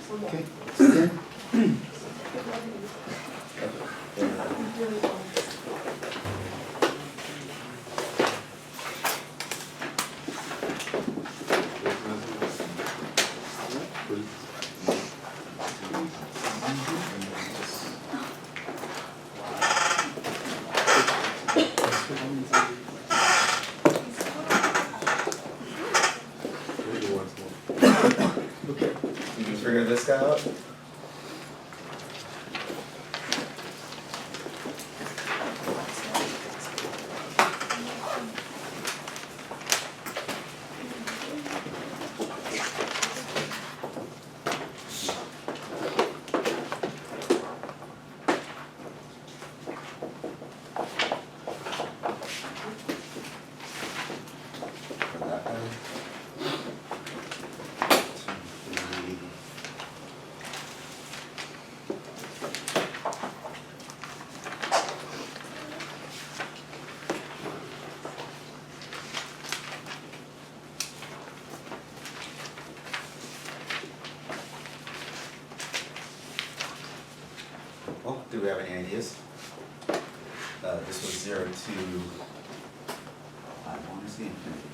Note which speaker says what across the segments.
Speaker 1: Okay. Again.
Speaker 2: You can figure this guy out? Well, do we have any ideas? This was 0 to, I want to see infinity.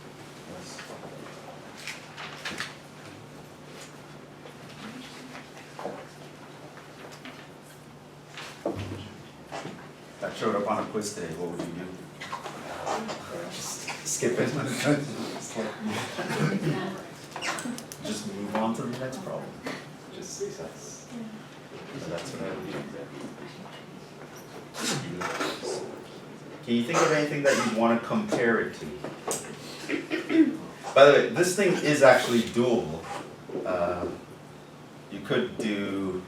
Speaker 2: Yes. That showed up on a quiz today, what would you do? Just skip it. Just move on to the next problem. Just success. So that's what I would do. Can you think of anything that you want to compare it to? By the way, this thing is actually doable. You could do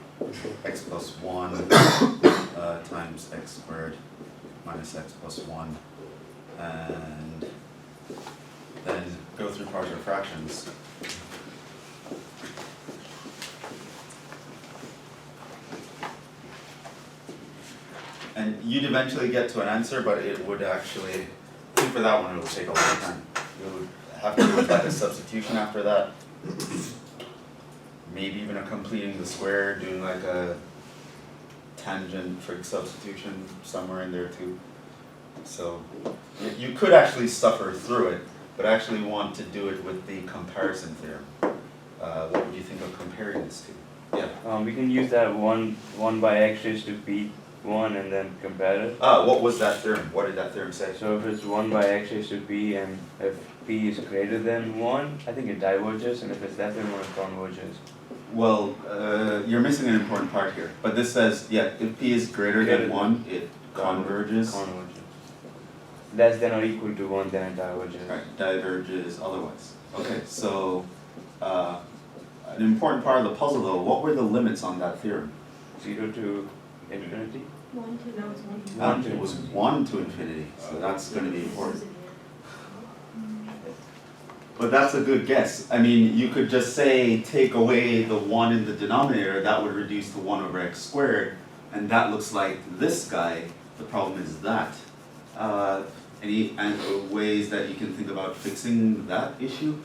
Speaker 2: x plus 1 times x squared minus x plus 1, and then go through partial fractions. And you'd eventually get to an answer, but it would actually, I think for that one it would take a long time. You would have to do like a substitution after that. Maybe even a completing the square, doing like a tangent trig substitution somewhere in there too. So you could actually suffer through it, but I actually want to do it with the comparison theorem. What would you think of comparing this to? Yeah.
Speaker 3: We can use that 1 by x raised to p 1 and then compare it.
Speaker 2: What was that theorem? What did that theorem say?
Speaker 3: So if it's 1 by x raised to p and if p is greater than 1, I think it diverges, and if it's less than 1, it converges.
Speaker 2: Well, you're missing an important part here. But this says, yeah, if p is greater than 1, it converges.
Speaker 3: Converges. Less than or equal to 1, then it diverges.
Speaker 2: Right, diverges otherwise. Okay, so an important part of the puzzle though, what were the limits on that theorem?
Speaker 3: 0 to infinity?
Speaker 4: 1 to, no, it's 1 to.
Speaker 3: 1 to.
Speaker 2: It was 1 to infinity, so that's going to be important. But that's a good guess. I mean, you could just say take away the 1 in the denominator, that would reduce to 1 over x squared, and that looks like this guy. The problem is that. Any ways that you can think about fixing that issue?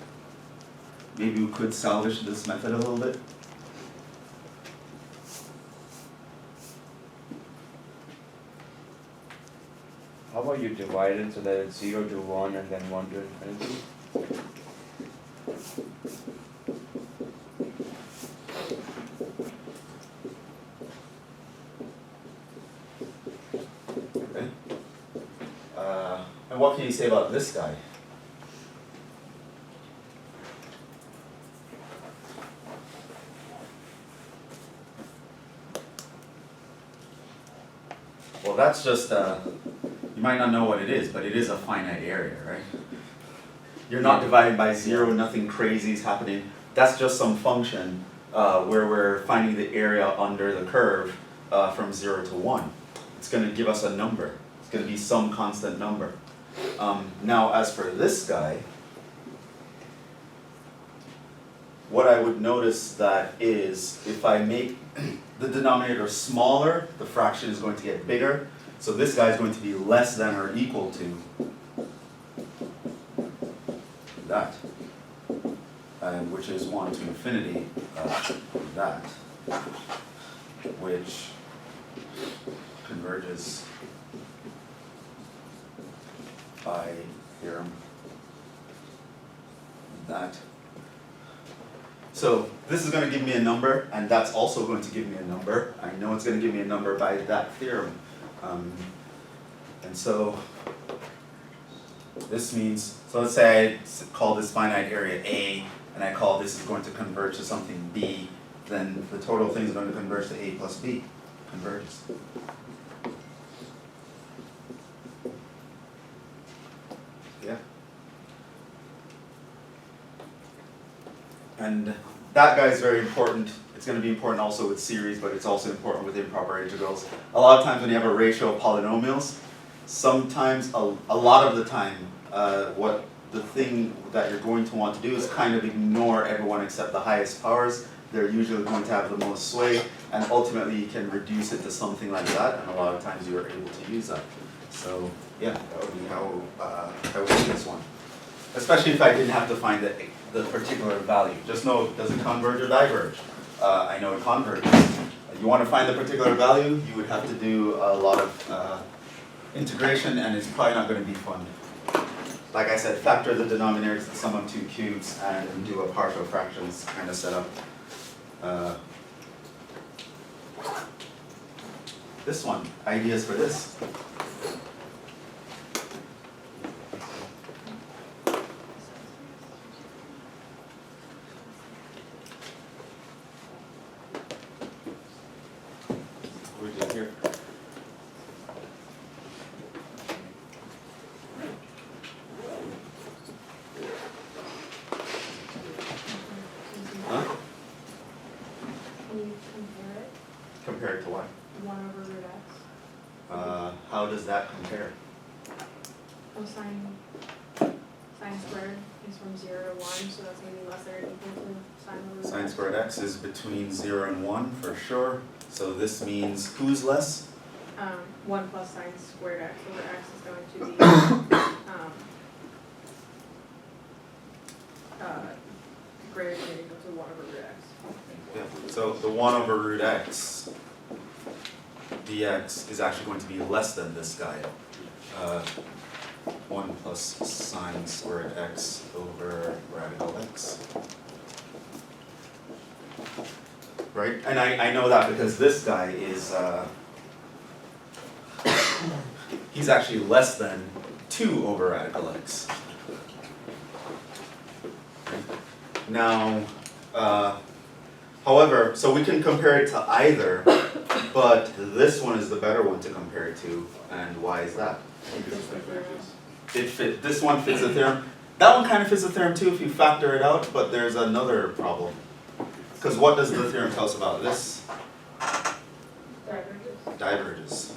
Speaker 2: Maybe we could salvage this method a little bit.
Speaker 3: How about you divide it so that it's 0 to 1 and then 1 to infinity?
Speaker 2: Okay. And what can you say about this guy? Well, that's just, you might not know what it is, but it is a finite area, right? You're not divided by 0, nothing crazy is happening. That's just some function where we're finding the area under the curve from 0 to 1. It's going to give us a number. It's going to be some constant number. Now, as for this guy, what I would notice that is if I make the denominator smaller, the fraction is going to get bigger. So this guy is going to be less than or equal to that, which is 1 to infinity, that, which converges by theorem that. So this is going to give me a number, and that's also going to give me a number. I know it's going to give me a number by that theorem. And so this means, so let's say I call this finite area A, and I call this is going to converge to something B, then the total thing is going to converge to A plus B, converges. Yeah. And that guy is very important. It's going to be important also with series, but it's also important with improper integrals. A lot of times when you have a ratio of polynomials, sometimes, a lot of the time, what the thing that you're going to want to do is kind of ignore everyone except the highest powers. They're usually going to have the most sway, and ultimately you can reduce it to something like that, and a lot of times you are able to use that. So yeah, that would be how I would do this one. Especially if I didn't have to find the particular value. Just know, does it converge or diverge? I know it converges. You want to find the particular value, you would have to do a lot of integration, and it's probably not going to be fun. Like I said, factor the denominators to the sum of two cubes and do a partial fractions kind of setup. This one, ideas for this. What we did here. Huh?
Speaker 1: Can you compare it?
Speaker 2: Compare it to what?
Speaker 1: 1 over root x.
Speaker 2: How does that compare?
Speaker 1: Oh, sine squared is from 0 to 1, so that's going to be less than or equal to sine over root
Speaker 2: Sine
Speaker 1: x.
Speaker 2: squared x is between 0 and 1 for sure. So this means who's less?
Speaker 1: 1 plus sine squared x over x is going to be greater than or equal to 1 over root x.
Speaker 2: Yeah. So the 1 over root x dx is actually going to be less than this guy. 1 plus sine squared x over radical x. Right? And I know that because this guy is, he's actually less than 2 over radical x. Now, however, so we can compare it to either, but this one is the better one to compare it to, and why is that? This one fits the theorem. That one kind of fits the theorem too if you factor it out, but there's another problem. Because what does the theorem tell us about this?
Speaker 1: Diverges.
Speaker 2: Diverges.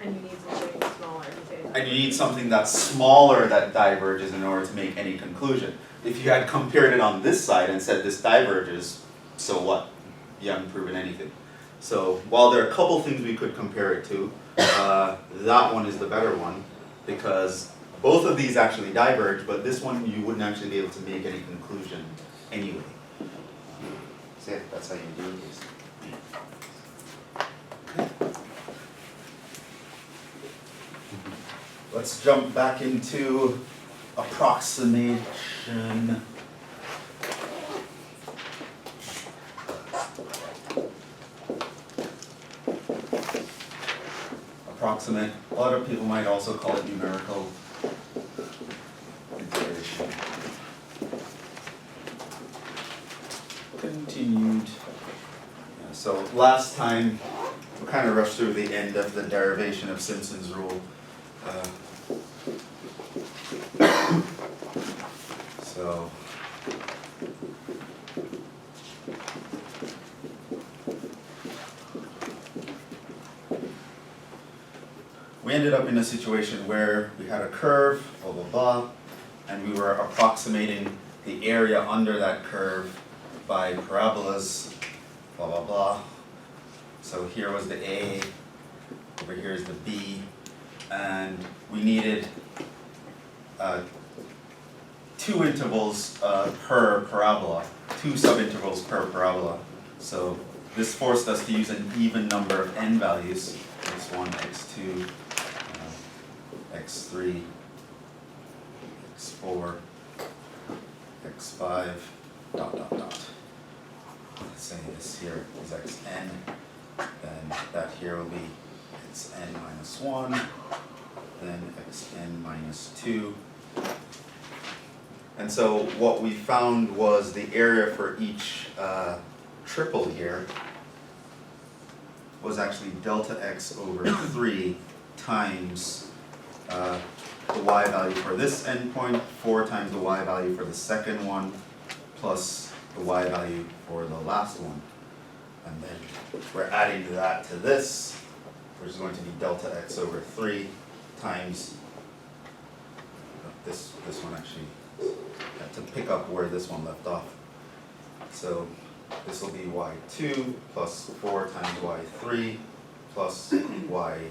Speaker 1: And you need something smaller to say that.
Speaker 2: And you need something that's smaller that diverges in order to make any conclusion. If you had compared it on this side and said this diverges, so what? You haven't proven anything. So while there are a couple things we could compare it to, that one is the better one because both of these actually diverge, but this one you wouldn't actually be able to make any conclusion anyway. So yeah, that's how you do this. Let's jump back into approximation. Approximate. A lot of people might also call it numerical integration. Continued. Yeah, so last time we kind of rushed through the end of the derivation of Simpsons Rule. So we ended up in a situation where we had a curve, blah blah blah, and we were approximating the area under that curve by parabolas, blah blah blah. So here was the A, over here is the B, and we needed 2 intervals per parabola 2 subintervals per parabola. So this forced us to use an even number of n values, x1, x2, x3, x4, x5, dot, dot, dot. Let's say this here is xn, then that here will be xn minus 1, then xn minus 2. And so what we found was the area for each triple here was actually delta x over 3 times the y value for this endpoint, 4 times the y value for the second one, plus the y value for the last one. And then we're adding that to this, which is going to be delta x over 3 times this one actually, to pick up where this one left off. So this will be y2 plus 4 times y3 plus y4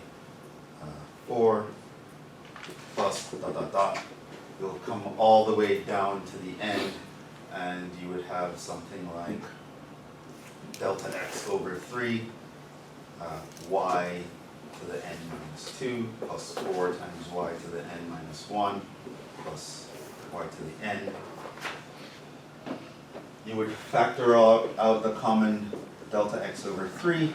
Speaker 2: plus dot dot dot. You'll come all the way down to the end, and you would have something like delta x over 3 y to the n minus 2 plus 4 times y to the n minus 1 plus y to the n. You would factor out the common delta x over 3,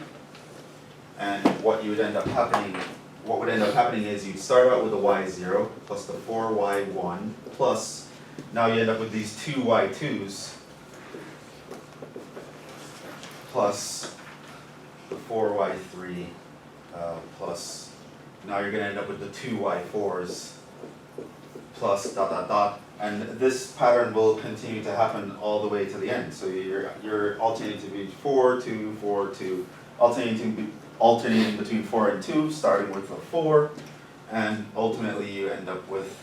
Speaker 2: and what would end up happening is you'd start out with a y0 plus the 4y1 plus, now you end up with these two y2s plus the 4y3 plus, now you're going to end up with the two y4s plus dot dot dot, and this pattern will continue to happen all the way to the end. So you're alternating between 4, 2, 4, 2, alternating between 4 and 2, starting with the 4, and ultimately you end up with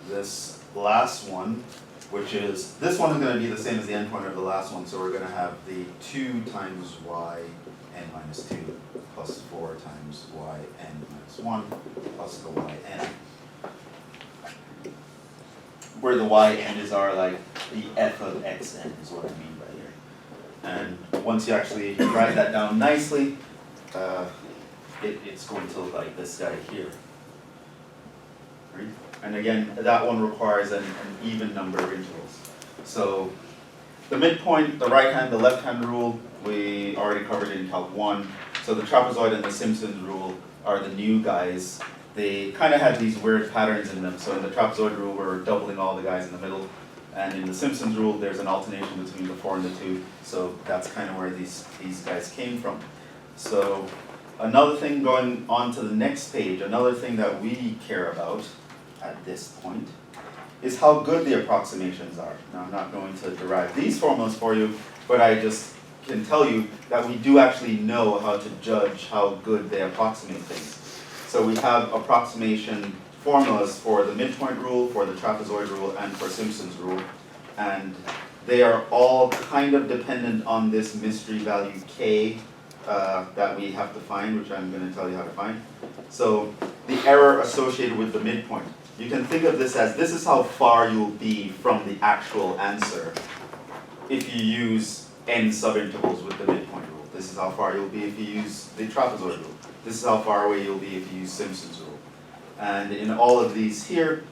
Speaker 2: this last one, which is, this one is going to be the same as the endpoint of the last one, so we're going to have the 2 times y n minus 2 plus 4 times y n minus 1 plus the y n. Where the y n's are like the f of xn is what I mean by here. And once you actually write that down nicely, it's going to look like this guy here. Right? And again, that one requires an even number of intervals. So the midpoint, the right hand, the left hand rule, we already covered in Calc 1. So the trapezoid and the Simpsons rule are the new guys. They kind of had these weird patterns in them. So in the trapezoid rule, we're doubling all the guys in the middle. And in the Simpsons rule, there's an alternation between the 4 and the 2. So that's kind of where these guys came from. So another thing going on to the next page, another thing that we care about at this point is how good the approximations are. Now I'm not going to derive these formulas for you, but I just can tell you that we do actually know how to judge how good they approximate things. So we have approximation formulas for the midpoint rule, for the trapezoid rule, and for Simpsons rule. And they are all kind of dependent on this mystery value k that we have to find, which I'm going to tell you how to find. So the error associated with the midpoint. You can think of this as, this is how far you'll be from the actual answer if you use n subintervals with the midpoint rule. This is how far you'll be if you use the trapezoid rule. This is how far away you'll be if you use Simpsons rule. And in all of these here,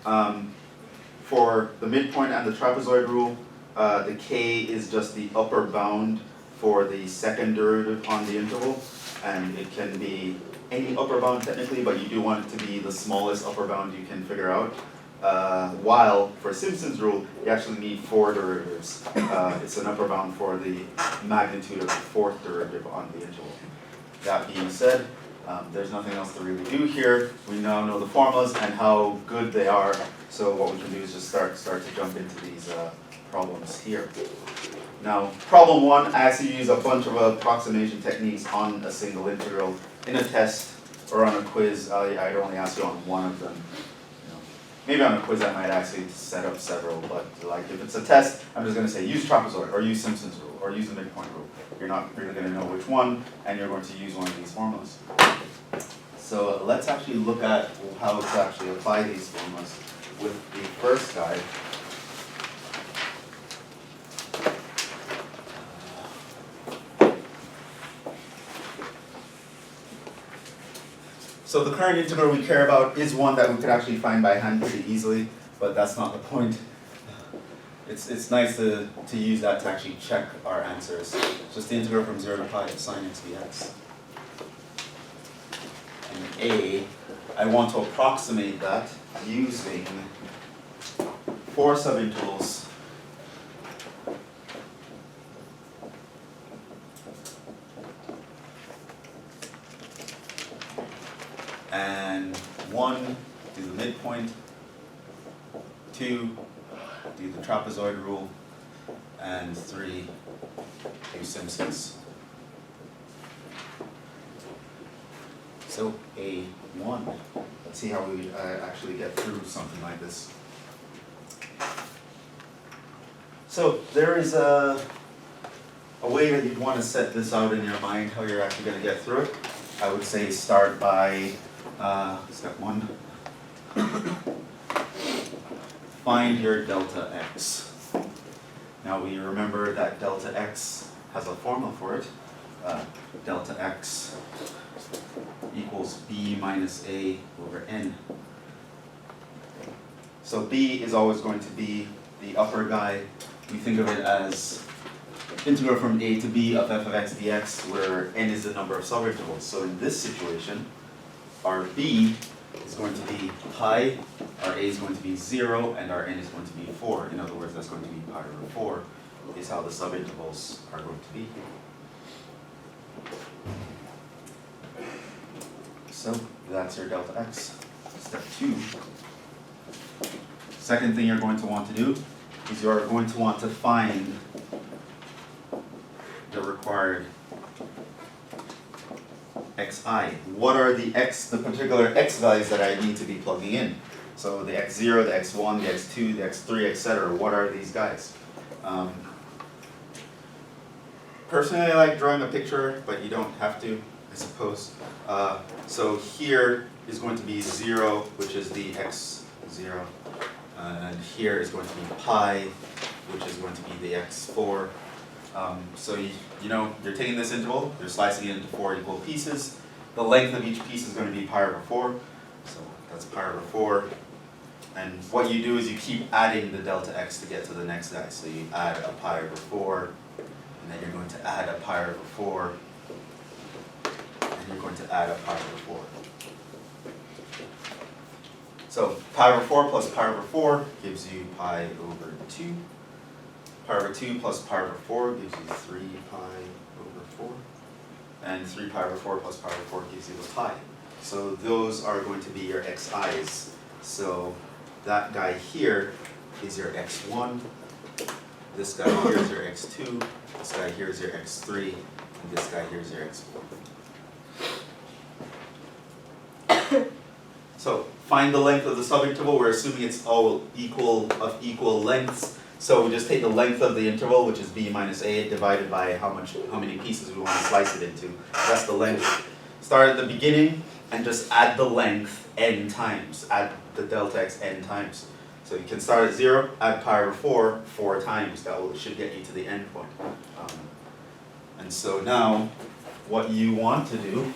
Speaker 2: for the midpoint and the trapezoid rule, the k is just the upper bound for the second derivative on the interval, and it can be any upper bound technically, but you do want it to be the smallest upper bound you can figure out. While for Simpsons rule, you actually need 4 derivatives. It's an upper bound for the magnitude of the 4th derivative on the interval. That being said, there's nothing else to really do here. We now know the formulas and how good they are, so what we can do is just start to jump into these problems here. Now, problem 1, I actually use a bunch of approximation techniques on a single integral. In a test or on a quiz, I'd only ask you on one of them. Maybe on a quiz I might actually set up several, but like if it's a test, I'm just going to say use trapezoid, or use Simpsons rule, or use the midpoint rule. You're not really going to know which one, and you're going to use one of these formulas. So let's actually look at how to actually apply these formulas with the first guy. So the current integral we care about is one that we could actually find by hand pretty easily, but that's not the point. It's nice to use that to actually check our answers. Just the integral from 0 to pi of sine x dx. And A, I want to approximate that using 4 subintervals. And 1, do the midpoint, 2, do the trapezoid rule, and 3, do Simpsons. So A1, let's see how we actually get through something like this. So there is a way that you'd want to set this out in your mind, how you're actually going to get through it. I would say start by step 1. Find your delta x. Now we remember that delta x has a formula for it. Delta x equals b minus a over n. So b is always going to be the upper guy. We think of it as integral from a to b of f of x dx, where n is the number of subintervals. So in this situation, our b is going to be pi, our a is going to be 0, and our n is going to be 4. In other words, that's going to be pi over 4 is how the subintervals are going to be. So that's your delta x. Step 2. Second thing you're going to want to do is you're going to want to find the required xi. What are the particular x values that I need to be plugging in? So the x0, the x1, the x2, the x3, etc. What are these guys? Personally, I like drawing a picture, but you don't have to, I suppose. So here is going to be 0, which is the x0. And here is going to be pi, which is going to be the x4. So you know, you're taking this interval, you're slicing it into 4 equal pieces. The length of each piece is going to be pi over 4. So that's pi over 4. And what you do is you keep adding the delta x to get to the next guy. So you add a pi over 4, and then you're going to add a pi over 4, and you're going to add a pi over 4. So pi over 4 plus pi over 4 gives you pi over 2. Pi over 2 plus pi over 4 gives you 3 pi over 4. And 3 pi over 4 plus pi over 4 gives you the pi. So those are going to be your xi's. So that guy here is your x1. This guy here is your x2. This guy here is your x3. And this guy here is your x4. So find the length of the subinterval. We're assuming it's all of equal lengths. So we just take the length of the interval, which is b minus a, divided by how many pieces we want to slice it into. That's the length. Start at the beginning and just add the length n times. Add the delta x n times. So you can start at 0, add pi over 4 times. That should get you to the end point. And so now, what you want to do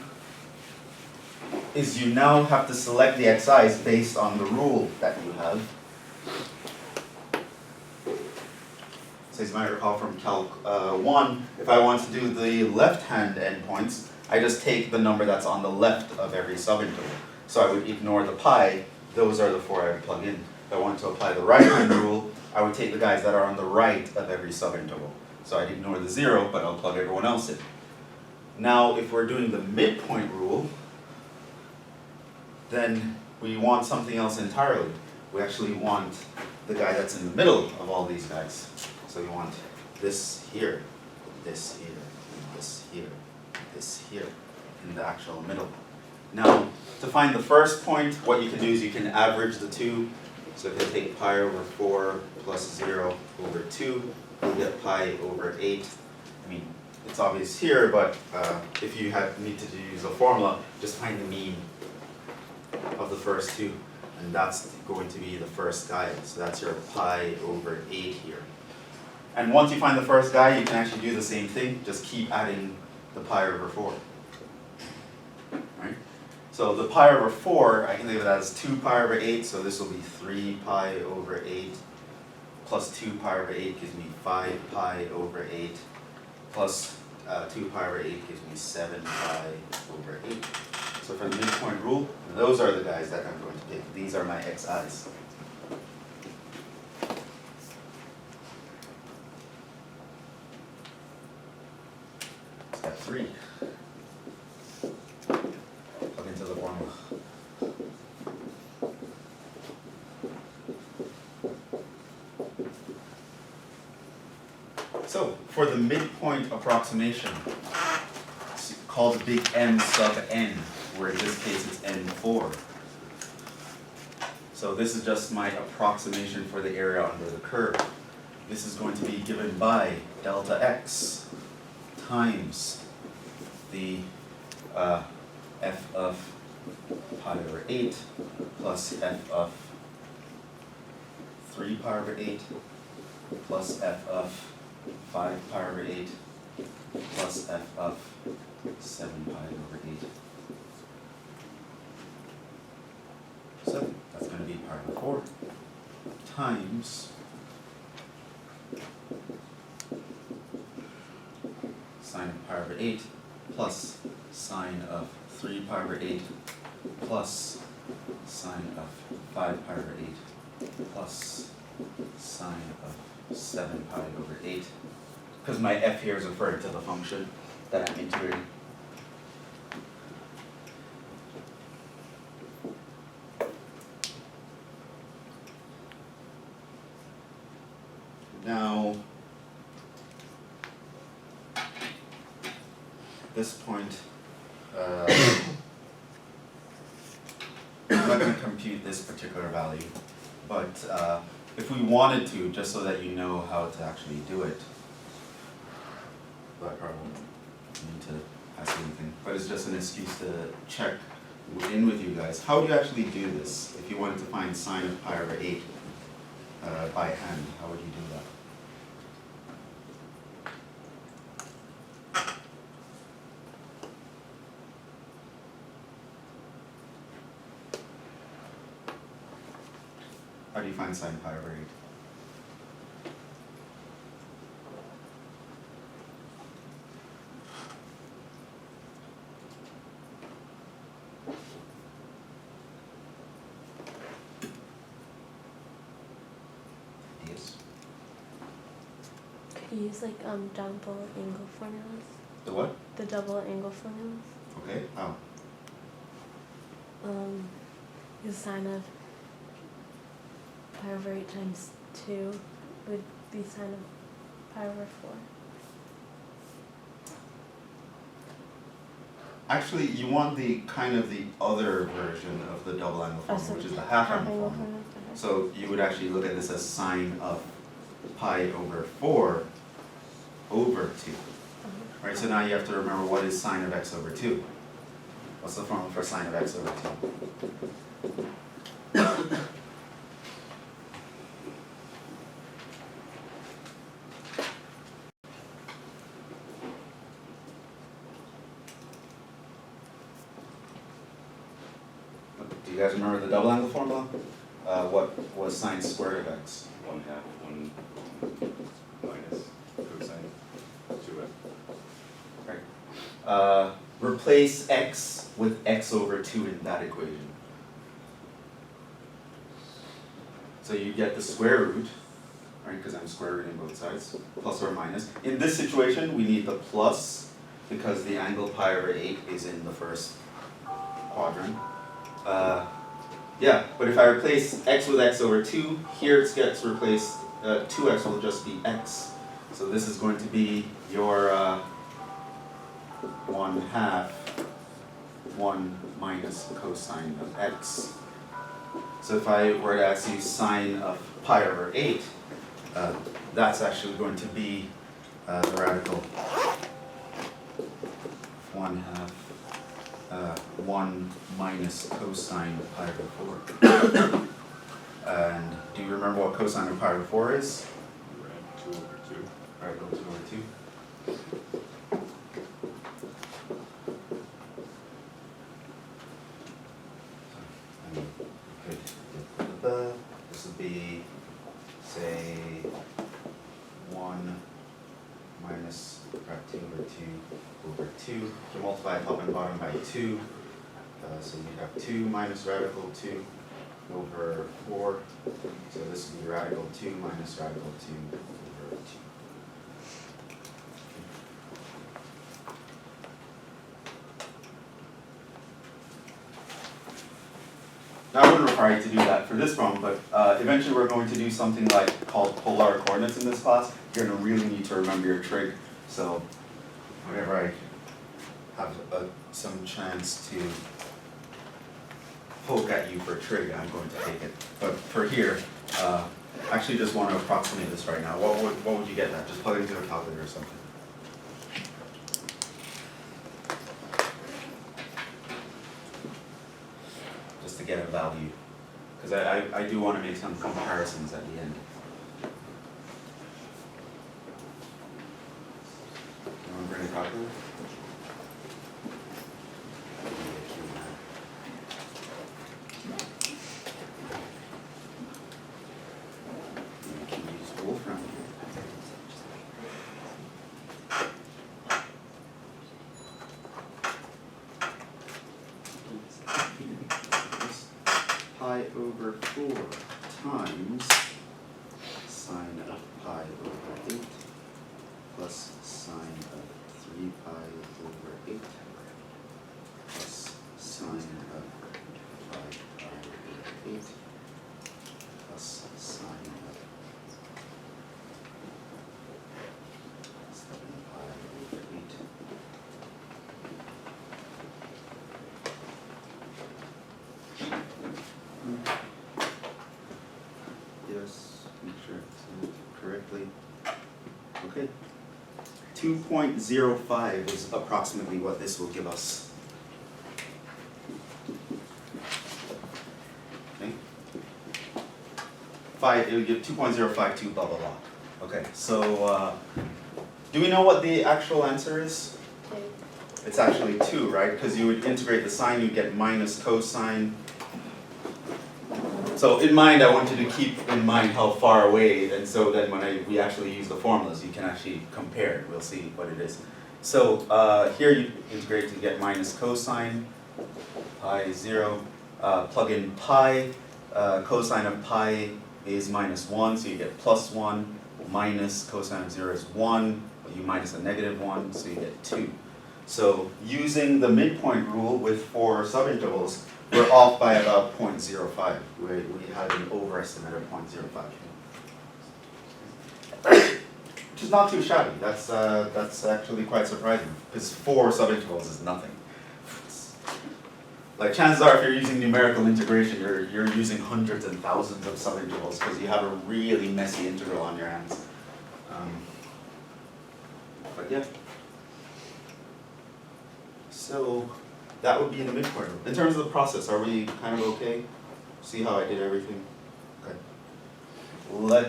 Speaker 2: is you now have to select the xi's based on the rule that you have. So as you might recall from Calc 1, if I want to do the left-hand endpoints, I just take the number that's on the left of every subinterval. So I would ignore the pi. Those are the 4 I would plug in. If I wanted to apply the right-hand rule, I would take the guys that are on the right of every subinterval. So I'd ignore the 0, but I'll plug everyone else in. Now, if we're doing the midpoint rule, then we want something else entirely. We actually want the guy that's in the middle of all these guys. So we want this here, this here, this here, this here, in the actual middle. Now, to find the first point, what you can do is you can average the two. So if you take pi over 4 plus 0 over 2, you'll get pi over 8. I mean, it's obvious here, but if you need to use a formula, just find the mean of the first two. And that's going to be the first guy. So that's your pi over 8 here. And once you find the first guy, you can actually do the same thing. Just keep adding the pi over 4. Right? So the pi over 4, I can think of that as 2 pi over 8, so this will be 3 pi over 8, plus 2 pi over 8 gives me 5 pi over 8, plus 2 pi over 8 gives me 7 pi over 8. So for the midpoint rule, those are the guys that I'm going to pick. These are my xi's. Step 3. Plug into the formula. So, for the midpoint approximation, it's called big M sub n, where in this case it's n4. So this is just my approximation for the area under the curve. This is going to be given by delta x times the f of pi over 8 plus f of 3 pi over 8 plus f of 5 pi over 8 plus f of 7 pi over 8. So that's going to be pi over 4 times sine of pi over 8 plus sine of 3 pi over 8 plus sine of 5 pi over 8 plus sine of 7 pi over 8, because my f here is referring to the function that I'm integrating. Now, at this point, I'm not going to compute this particular value, but if we wanted to, just so that you know how to actually do it, but I probably won't need to ask anything, but it's just an excuse to check in with you guys. How do you actually do this? If you wanted to find sine of pi over 8 by hand, how would you do that? How do you find sine pi over 8? Yes.
Speaker 4: Could you use like double angle formulas?
Speaker 2: The what?
Speaker 4: The double angle formulas.
Speaker 2: Okay, how?
Speaker 4: The sine of pi over 8 times 2 would be sine of pi over 4.
Speaker 2: Actually, you want the kind of the other version of the double angle formula, which is the half angle formula. So you would actually look at this as sine of pi over 4 over 2. Right, so now you have to remember what is sine of x over 2. What's the formula for sine of x over 2? Do you guys remember the double angle formula? What was sine squared of x?
Speaker 5: 1/2, 1 minus cosine 2x.
Speaker 2: Right. Replace x with x over 2 in that equation. So you get the square root, right, because I'm square rooting both sides, plus or minus. In this situation, we need the plus, because the angle pi over 8 is in the first quadrant. Yeah, but if I replace x with x over 2, here it gets replaced, 2x will just be x. So this is going to be your 1/2, 1 minus cosine of x. So if I were to ask you sine of pi over 8, that's actually going to be the radical 1/2. 1 minus cosine of pi over 4. And do you remember what cosine of pi over 4 is?
Speaker 5: Rad 2 over 2.
Speaker 2: Radical 2 over 2. 1 minus rad 2 over 2 over 2. You multiply top and bottom by 2. So you have 2 minus radical 2 over 4. So this would be radical 2 minus radical 2 over 2. Now I wouldn't require you to do that for this problem, but eventually we're going to do something like called polar coordinates in this class. You're going to really need to remember your trig. So whenever I have some chance to poke at you for trig, I'm going to take it. But for here, actually just want to approximate this right now. What would you get that? Just plug it into a calculator or something. Just to get a value. Because I do want to make some comparisons at the end. You want to bring a calculator? Pi over 4 times sine of pi over 8 plus sine of 3 pi over 8 plus sine of 5 pi over 8 plus sine of 7 pi over 8. Yes, make sure it's done correctly. Okay. 2.05 is approximately what this will give us. Okay. It will give 2.052 blah blah blah. Okay, so do we know what the actual answer is?
Speaker 4: 2.
Speaker 2: It's actually 2, right? Because you would integrate the sine, you get minus cosine. So in mind, I want you to keep in mind how far away, and so then when we actually use the formulas, you can actually compare. We'll see what it is. So here you integrate to get minus cosine, pi 0. Plug in pi, cosine of pi is minus 1, so you get plus 1. Minus cosine of 0 is 1, you minus a negative 1, so you get 2. So using the midpoint rule with 4 subintervals, we're off by about 0.05. We had an overestimate of 0.05. Which is not too shabby. That's actually quite surprising, because 4 subintervals is nothing. Like chances are, if you're using numerical integration, you're using hundreds and thousands of subintervals because you have a really messy integral on your hands. But yeah. So that would be in the midpoint. In terms of the process, are we kind of okay? See how I did everything? Okay.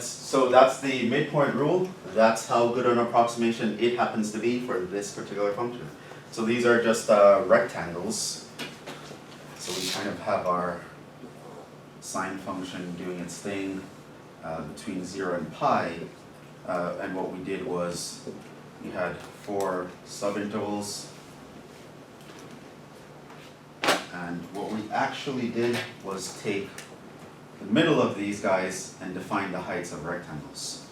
Speaker 2: So that's the midpoint rule. That's how good an approximation it happens to be for this particular function. So these are just rectangles. So we kind of have our sine function doing its thing between 0 and pi. And what we did was we had 4 subintervals. And what we actually did was take the middle of these guys and define the heights of rectangles.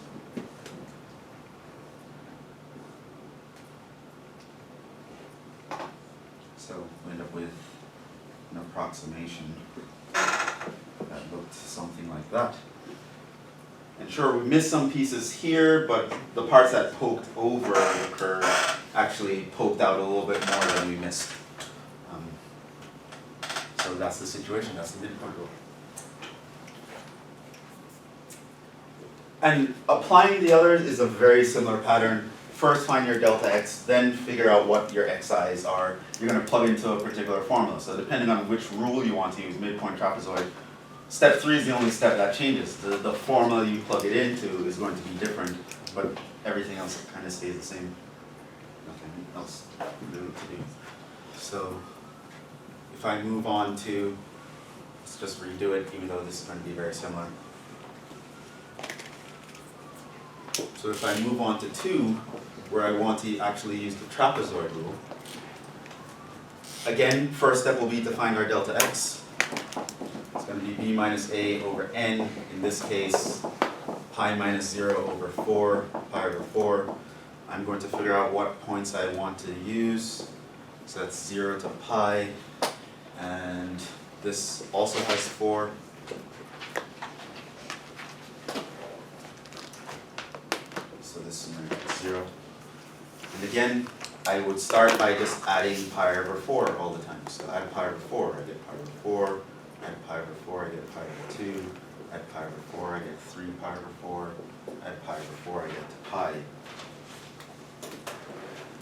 Speaker 2: So we end up with an approximation that looked something like that. And sure, we missed some pieces here, but the parts that poked over the curve actually poked out a little bit more than we missed. So that's the situation, that's the midpoint rule. And applying the others is a very similar pattern. First find your delta x, then figure out what your xi's are. You're going to plug into a particular formula. So depending on which rule you want to use, midpoint trapezoid, step 3 is the only step that changes. The formula you plug it into is going to be different, but everything else kind of stays the same. Nothing else really to do. So if I move on to, let's just redo it, even though this is going to be very similar. So if I move on to 2, where I want to actually use the trapezoid rule, again, first step will be to find our delta x. It's going to be b minus a over n, in this case, pi minus 0 over 4, pi over 4. I'm going to figure out what points I want to use. So that's 0 to pi, and this also has 4. So this is 0. And again, I would start by just adding pi over 4 all the time. So add pi over 4, I get pi over 4. Add pi over 4, I get pi over 2. Add pi over 4, I get 3 pi over 4. Add pi over 4, I get to pi.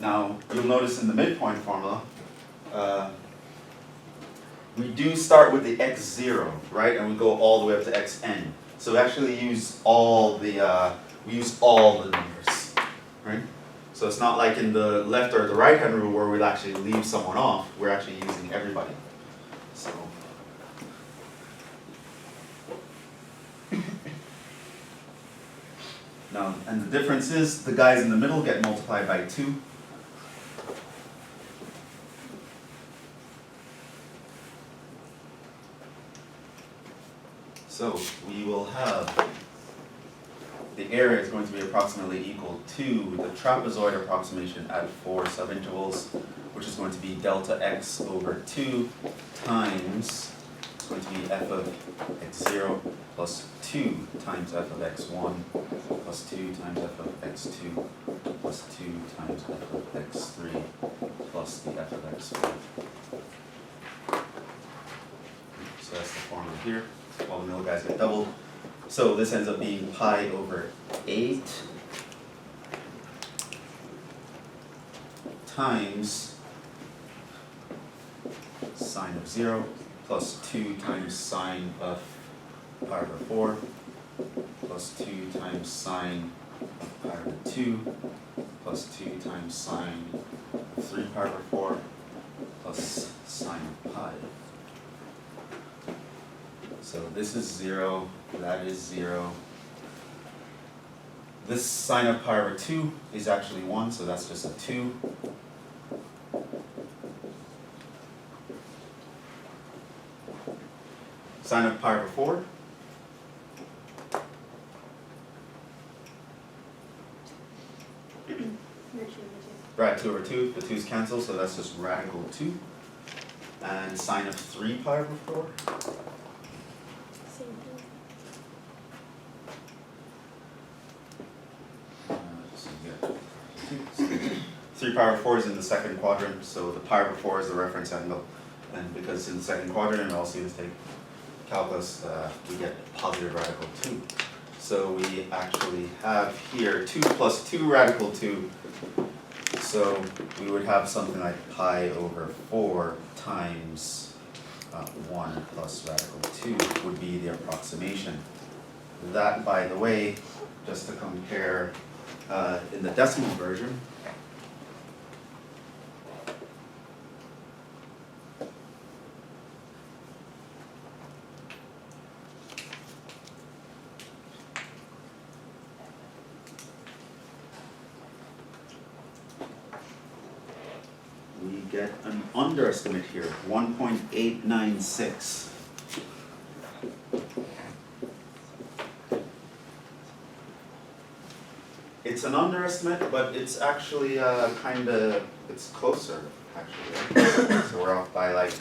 Speaker 2: Now, you'll notice in the midpoint formula, we do start with the x0, right? And we go all the way up to xn. So we actually use all the numbers, right? So it's not like in the left or the right hand rule where we'll actually leave someone off. We're actually using everybody. So. Now, and the difference is the guys in the middle get multiplied by 2. So we will have, the area is going to be approximately equal to the trapezoid approximation at 4 subintervals, which is going to be delta x over 2 times, it's going to be f of x0 plus 2 times f of x1 plus 2 times f of x2 plus 2 times f of x3 plus the f of x4. So that's the formula here. All the middle guys get doubled. So this ends up being pi over 8 times sine of 0 plus 2 times sine of pi over 4 plus 2 times sine of pi over 2 plus 2 times sine of 3 pi over 4 plus sine of pi. So this is 0, that is 0. This sine of pi over 2 is actually 1, so that's just a 2. Sine of pi over 4. Right, 2 over 2, the 2's cancel, so that's just radical 2. And sine of 3 pi over 4.
Speaker 4: Same thing.
Speaker 2: 3 pi over 4 is in the second quadrant, so the pi over 4 is the reference angle. And because it's in the second quadrant, and all students take calculus, we get positive radical 2. So we actually have here 2 plus 2 radical 2. So we would have something like pi over 4 times 1 plus radical 2 would be the approximation. That, by the way, just to compare in the decimal version, we get an underestimate here, 1.896. It's an underestimate, but it's actually it's closer, actually. So we're off by a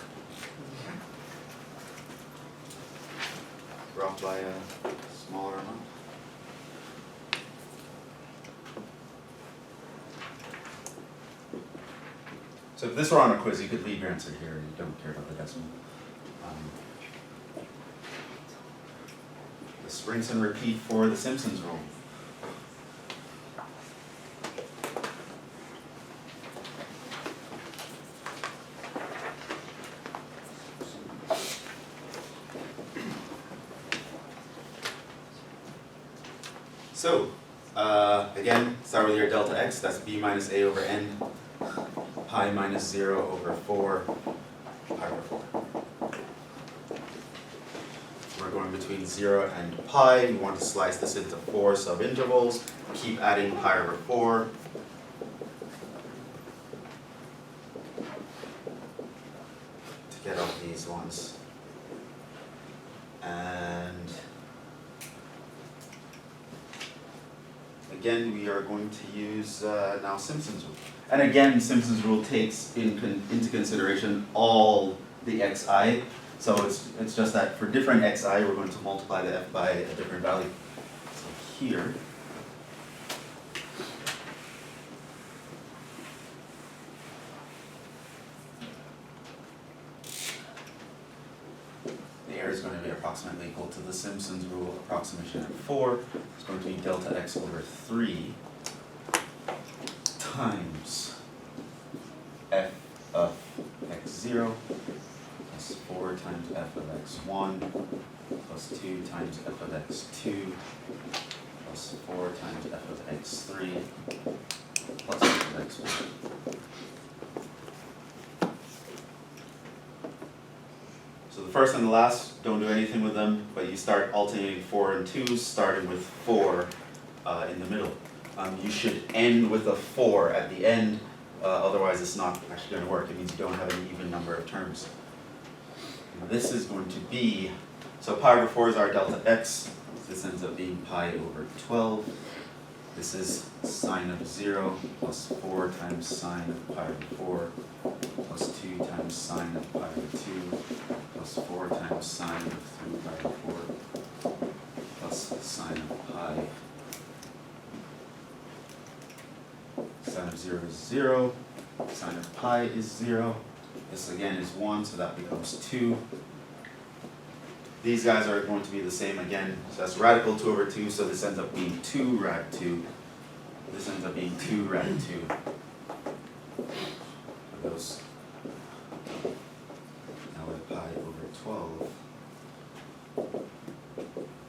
Speaker 2: smaller amount. So if this were on a quiz, you could leave your answer here, you don't care about the decimal. This rinse and repeat for the Simpsons Rule. So, again, start with your delta x, that's b minus a over n, pi minus 0 over 4, pi over 4. We're going between 0 and pi. We want to slice this into 4 subintervals. Keep adding pi over 4. To get out these ones. And again, we are going to use now Simpsons Rule. And again, Simpsons Rule takes into consideration all the xi. So it's just that for different xi, we're going to multiply the f by a different value. So here, the area is going to be approximately equal to the Simpsons Rule approximation at 4. It's going to be delta x over 3 times f of x0 plus 4 times f of x1 plus 2 times f of x2 plus 4 times f of x3 plus f of x1. So the first and the last, don't do anything with them, but you start alternating 4 and 2s, starting with 4 in the middle. You should end with a 4 at the end, otherwise it's not actually going to work. It means you don't have an even number of terms. And this is going to be, so pi over 4 is our delta x. This ends up being pi over 12. This is sine of 0 plus 4 times sine of pi over 4 plus 2 times sine of pi over 2 plus 4 times sine of 3 pi over 4 plus sine of pi. Sine of 0 is 0, sine of pi is 0, this again is 1, so that becomes 2. These guys are going to be the same again, so that's radical 2 over 2, so this ends up being 2 rad 2. This ends up being 2 rad 2. For those. Now with pi over 12.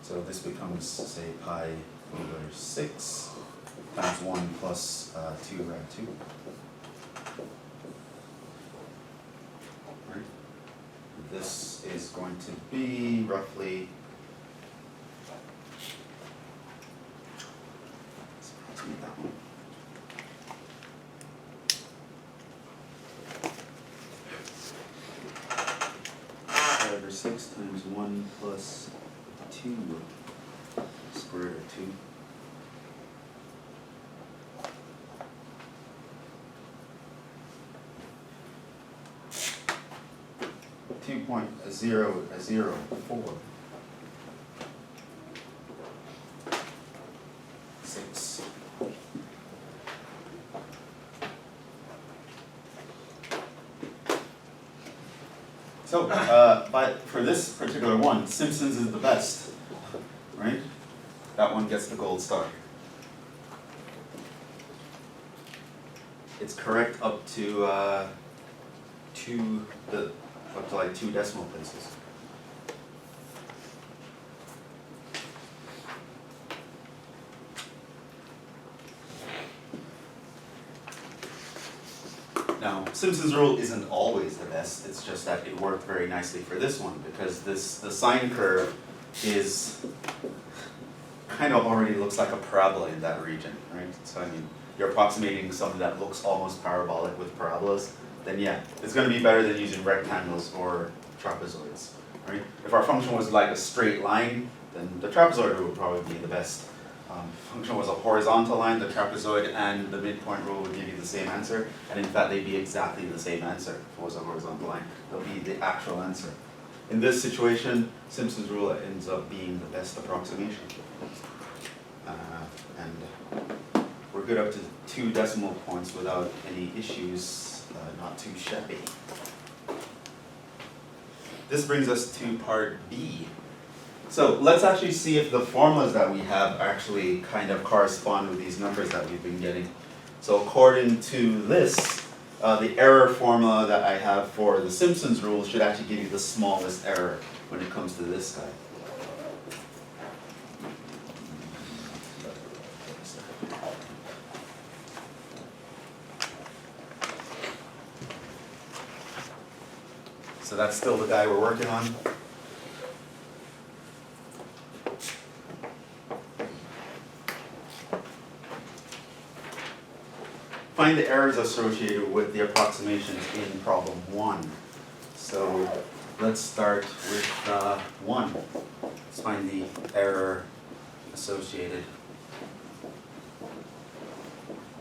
Speaker 2: So this becomes, say, pi over 6. Times 1 plus 2 rad 2. Right? This is going to be roughly, let's read that one. Pi over 6 times 1 plus 2 square root of 2. 2.004 6. So, but for this particular one, Simpsons is the best, right? That one gets the gold star. It's correct up to up to like 2 decimal places. Now, Simpsons Rule isn't always the best, it's just that it worked very nicely for this one because the sine curve is kind of already looks like a parabola in that region, right? So I mean, you're approximating something that looks almost parabolic with parabolas, then yeah, it's going to be better than using rectangles or trapezoids, right? If our function was like a straight line, then the trapezoid rule would probably be the best. If the function was a horizontal line, the trapezoid and the midpoint rule would give you the same answer, and in fact they'd be exactly the same answer if it was a horizontal line. They'll be the actual answer. In this situation, Simpsons Rule ends up being the best approximation. And we're good up to 2 decimal points without any issues, not too shabby. This brings us to part B. So let's actually see if the formulas that we have actually kind of correspond with these numbers that we've been getting. So according to this, the error formula that I have for the Simpsons Rule should actually give you the smallest error when it comes to this guy. So that's still the guy we're working on. find the errors associated with the approximations in problem 1. So let's start with 1. Let's find the error associated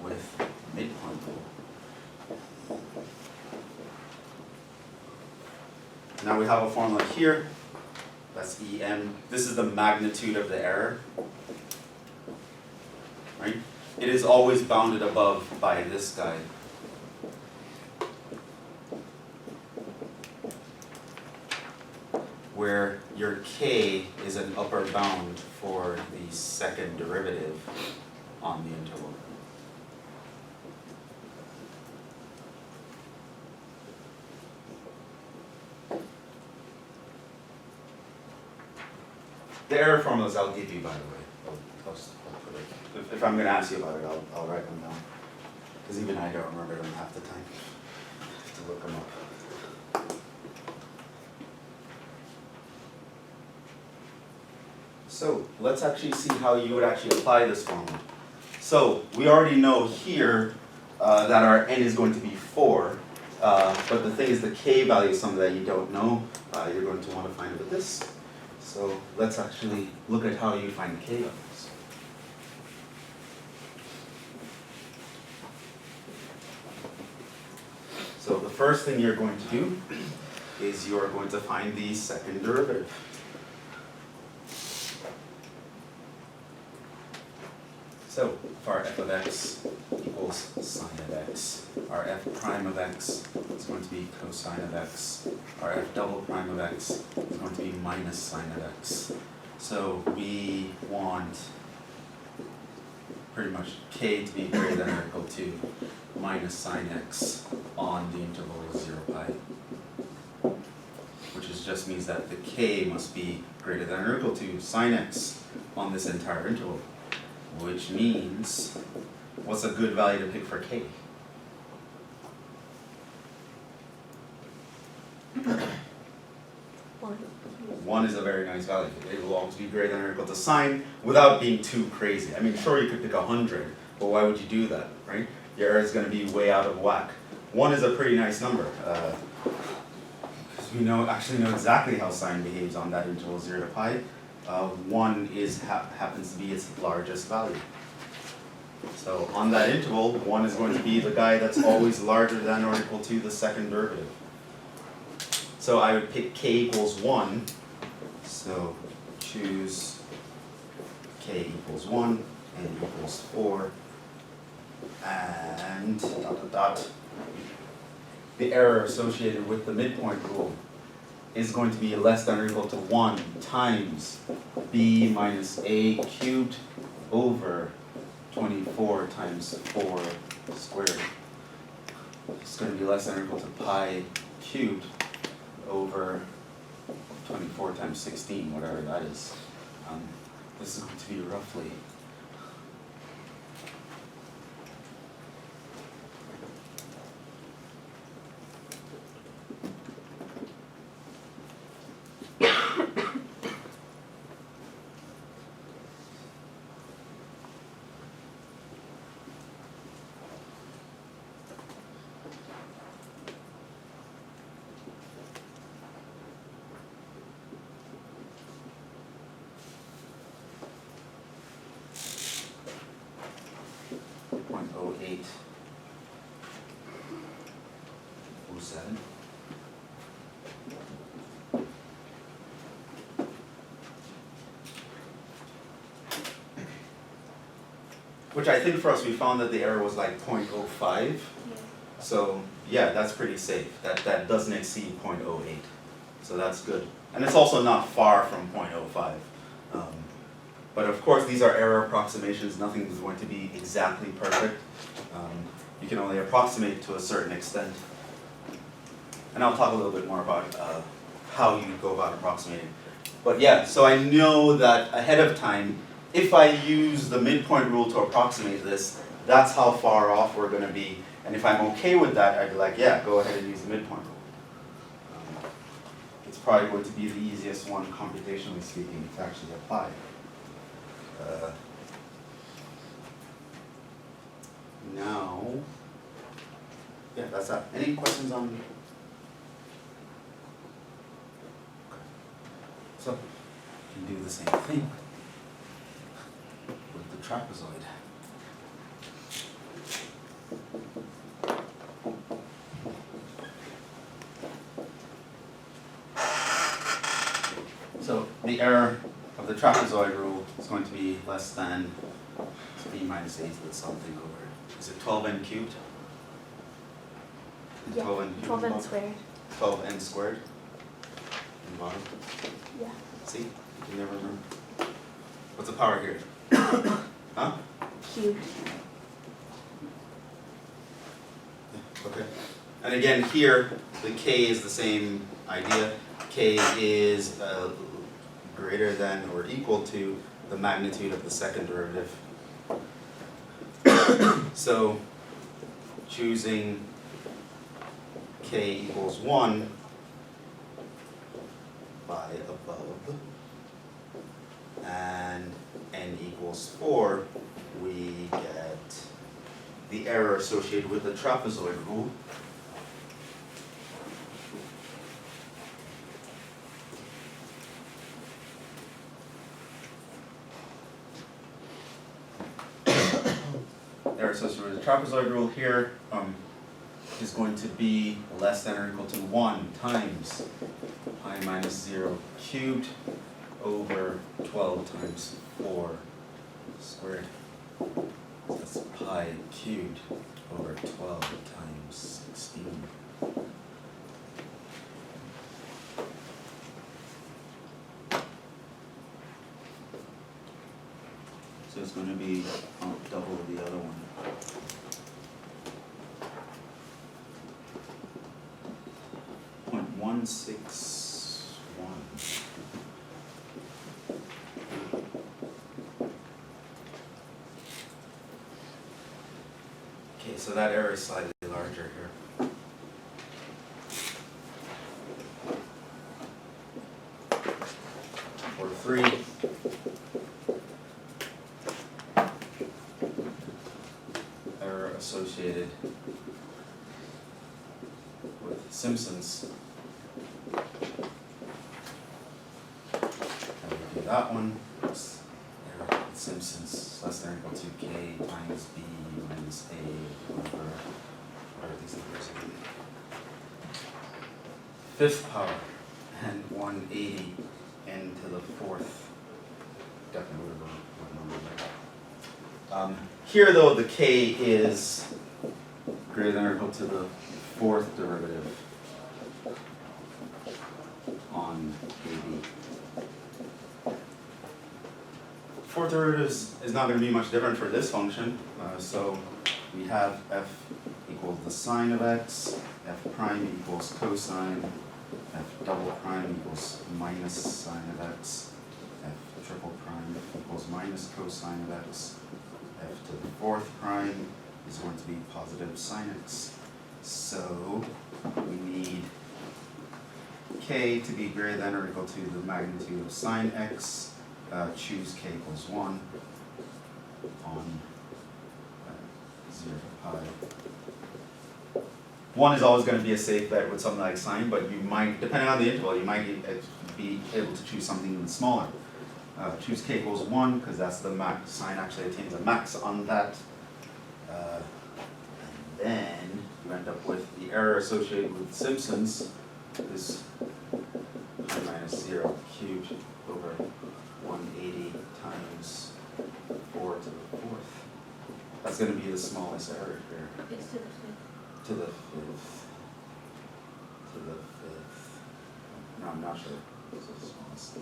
Speaker 2: with midpoint rule. Now we have a formula here. That's EM. This is the magnitude of the error. Right? It is always bounded above by this guy. Where your K is an upper bound for the second derivative on the interval. The error formulas I'll give you, by the way. I'll put it, if I'm going to ask you about it, I'll write them down. Because even I don't remember them half the time. I have to look them up. So let's actually see how you would actually apply this formula. So we already know here that our n is going to be 4. But the thing is, the k value is something that you don't know. You're going to want to find it with this. So let's actually look at how you find k values. So the first thing you're going to do is you're going to find the second derivative. So if our f of x equals sine of x, our f prime of x is going to be cosine of x, our f double prime of x is going to be minus sine of x. So we want pretty much k to be greater than or equal to minus sine x on the interval 0 pi, which just means that the k must be greater than or equal to sine x on this entire interval. Which means, what's a good value to pick for k? One is a very nice value. It will always be greater than or equal to sine without being too crazy. I mean, sure, you could pick 100, but why would you do that, right? Your error is going to be way out of whack. 1 is a pretty nice number. Because we actually know exactly how sine behaves on that interval 0 to pi. 1 happens to be its largest value. So on that interval, 1 is going to be the guy that's always larger than or equal to the second derivative. So I would pick k equals 1. So choose k equals 1, n equals 4, and ... The error associated with the midpoint rule is going to be less than or equal to 1 times b minus a cubed over 24 times 4 squared. It's going to be less than or equal to pi cubed over 24 times 16, whatever that is. This is going to be roughly .0807. Which I think for us, we found that the error was like 0.05.
Speaker 1: Yeah.
Speaker 2: So yeah, that's pretty safe. That doesn't exceed 0.08. So that's good. And it's also not far from 0.05. But of course, these are error approximations. Nothing is going to be exactly perfect. You can only approximate to a certain extent. And I'll talk a little bit more about how you go about approximating. But yeah, so I know that ahead of time, if I use the midpoint rule to approximate this, that's how far off we're going to be. And if I'm okay with that, I'd be like, yeah, go ahead and use the midpoint rule. It's probably going to be the easiest one, computationally speaking, to actually apply. Now, yeah, that's that. Any questions on? Okay. So, you can do the same thing with the trapezoid. So the error of the trapezoid rule is going to be less than b minus a to the something over, is it 12n cubed?
Speaker 4: Yeah,
Speaker 2: 12n cubed
Speaker 4: 12 n
Speaker 2: above?
Speaker 4: squared.
Speaker 2: 12n squared in the bottom.
Speaker 4: Yeah.
Speaker 2: See, you can never remember. What's the power here? Huh?
Speaker 4: Cubed.
Speaker 2: Okay. And again, here, the k is the same idea. K is greater than or equal to the magnitude of the second derivative. So, choosing k equals 1 by above and n equals 4, we get the error associated with the trapezoid rule. Error associated with the trapezoid rule here is going to be less than or equal to 1 times pi minus 0 cubed over 12 times 4 squared. So that's pi cubed over 12 times 16. So it's going to be double the other one. .161. Okay, so that error is slightly larger here. For 3. Error associated with Simpsons. And we do that one. It's error with Simpsons less than or equal to k times b minus a over whatever these numbers are. Fifth power and 180 n to the fourth. Definitely would have what number there. Here though the k is greater than or equal to the fourth derivative on AB. Fourth derivative is not going to be much different for this function. So we have f equals the sine of x, f prime equals cosine, f double prime equals minus sine of x, f triple prime equals minus cosine of x, f to the fourth prime is going to be positive sine x. So we need k to be greater than or equal to the magnitude of sine x. Choose k equals 1 on 0 to pi. 1 is always going to be a safe bet with something like sine, but you might, depending on the interval, you might be able to choose something even smaller. Choose k equals 1 because that's the max. Sine actually attains a max on that. And then you end up with the error associated with Simpsons is pi minus 0 cubed over 180 times 4 to the fourth. That's going to be the smallest error here.
Speaker 4: It's to the fifth.
Speaker 2: To the fifth. To the fifth. No, I'm not sure. This is the smallest.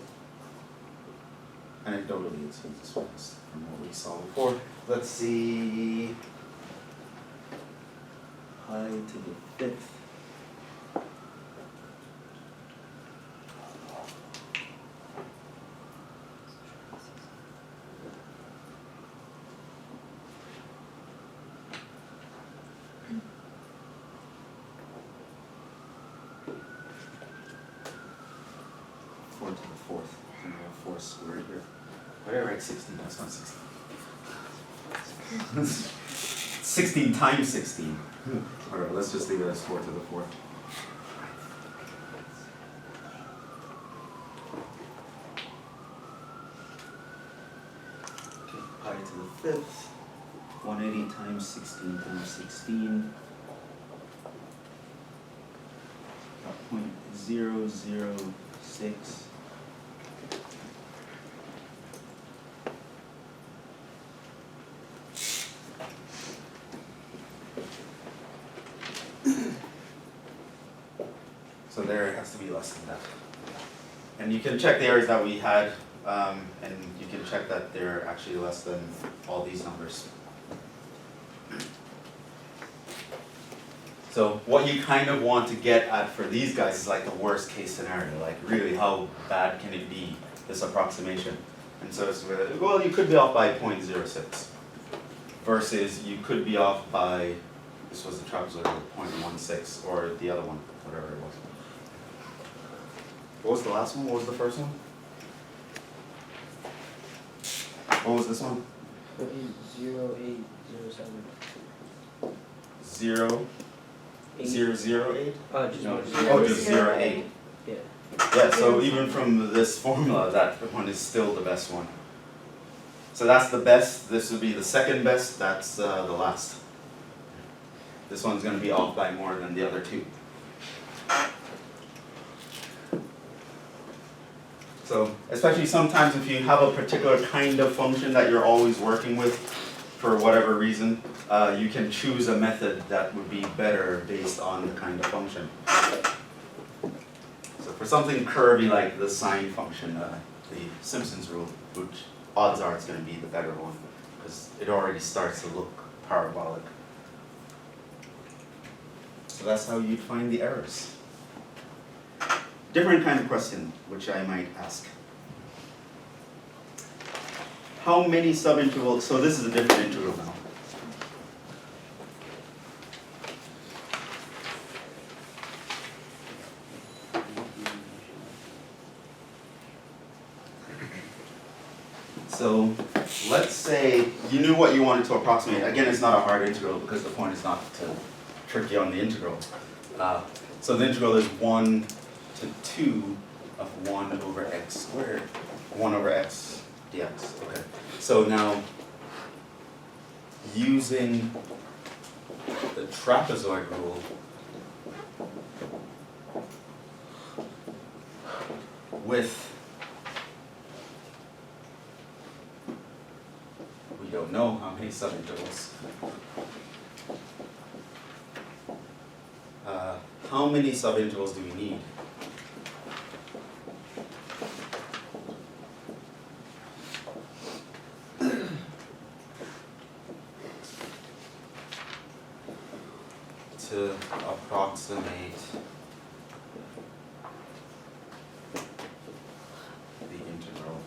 Speaker 2: Anecdotally, it seems the smallest from what we saw before. Let's see. Pi to the fifth. Squared here. Why did I write 16? That's not 16. 16 times 16. Whatever, let's just leave it as 4 to the 4th. Okay, pi to the 5th. 180 times 16 times 16. 0.006. So there it has to be less than that. And you can check the errors that we had, and you can check that they're actually less than all these numbers. So what you kind of want to get at for these guys is like the worst case scenario, like really how bad can it be, this approximation. And so it's, well, you could be off by 0.06 versus you could be off by, this was the trapezoid rule, 0.16 or the other one, whatever it was. What was the last one? What was the first one? What was this one?
Speaker 6: 0807.
Speaker 2: 0, 008?
Speaker 6: Just
Speaker 3: No,
Speaker 6: one.
Speaker 2: Oh, just 0.8.
Speaker 6: Yeah.
Speaker 2: Yeah, so even from this formula, that one is still the best one. So that's the best, this would be the second best, that's the last. This one's going to be off by more than the other two. So, especially sometimes if you have a particular kind of function that you're always working with, for whatever reason, you can choose a method that would be better based on the kind of function. So for something curvy like the sine function, the Simpsons Rule, which odds are it's going to be the better one, because it already starts to look parabolic. So that's how you'd find the errors. Different kind of question, which I might ask. How many subintervals, so this is a different integral now. So let's say you knew what you wanted to approximate. Again, it's not a hard integral because the point is not to trick you on the integral. So the integral is 1 to 2 of 1 over x squared, 1 over x dx. Okay. So now, using the trapezoid rule, with, we don't know how many subintervals. How many subintervals do we need? To approximate the integral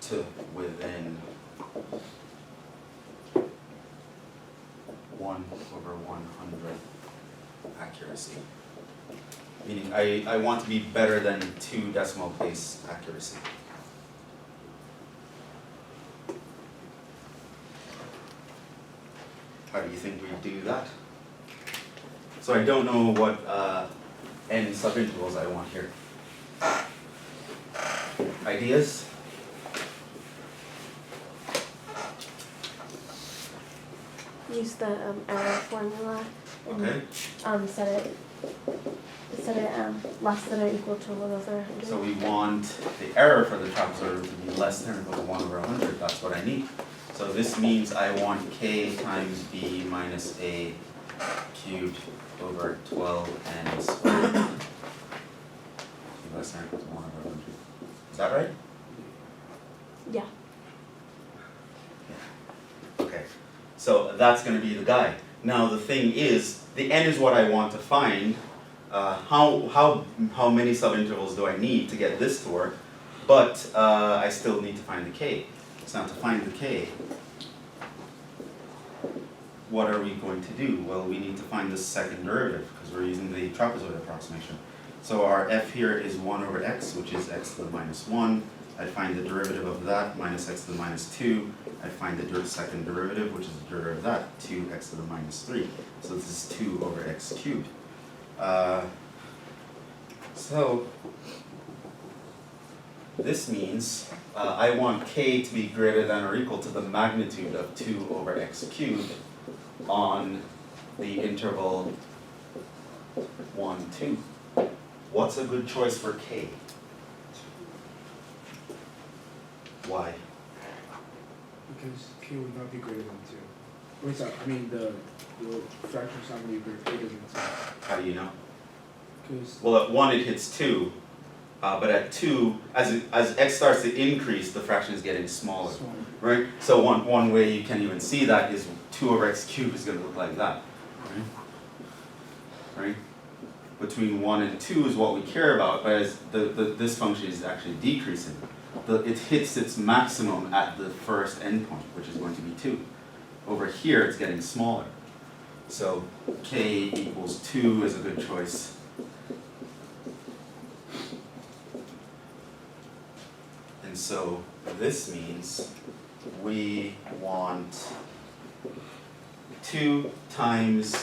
Speaker 2: to within 1 over 100 accuracy. Meaning I want to be better than 2 decimal place accuracy. How do you think we do that? So I don't know what n subintervals I want here. Ideas?
Speaker 4: Use the error formula and
Speaker 2: Okay.
Speaker 4: set it less than or equal to 1 over 100.
Speaker 2: So we want the error for the trapezoid rule to be less than or equal to 1 over 100. That's what I need. So this means I want k times b minus a cubed over 12n squared. Less than or equal to 1 over 100. Is that right?
Speaker 4: Yeah.
Speaker 2: Okay. So that's going to be the guy. Now the thing is, the n is what I want to find. How many subintervals do I need to get this to work? But I still need to find the k. So now to find the k, what are we going to do? Well, we need to find the second derivative because we're using the trapezoid approximation. So our f here is 1 over x, which is x to the minus 1. I'd find the derivative of that, minus x to the minus 2. I'd find the second derivative, which is the derivative of that, 2x to the minus 3. So this is 2 over x cubed. So this means I want k to be greater than or equal to the magnitude of 2 over x cubed on the interval 1, 2. What's a good choice for k? Why?
Speaker 6: Because k would not be greater than 2. I mean, sorry, I mean the fraction is not going to be greater than 2.
Speaker 2: How do you know?
Speaker 6: Because
Speaker 2: Well, at 1 it hits 2, but at 2, as x starts to increase, the fraction is getting smaller, right? So one way you can even see that is 2 over x cubed is going to look like that, right? Between 1 and 2 is what we care about, but as this function is actually decreasing. It hits its maximum at the first endpoint, which is going to be 2. Over here, it's getting smaller. So k equals 2 is a good choice. And so this means we want 2 times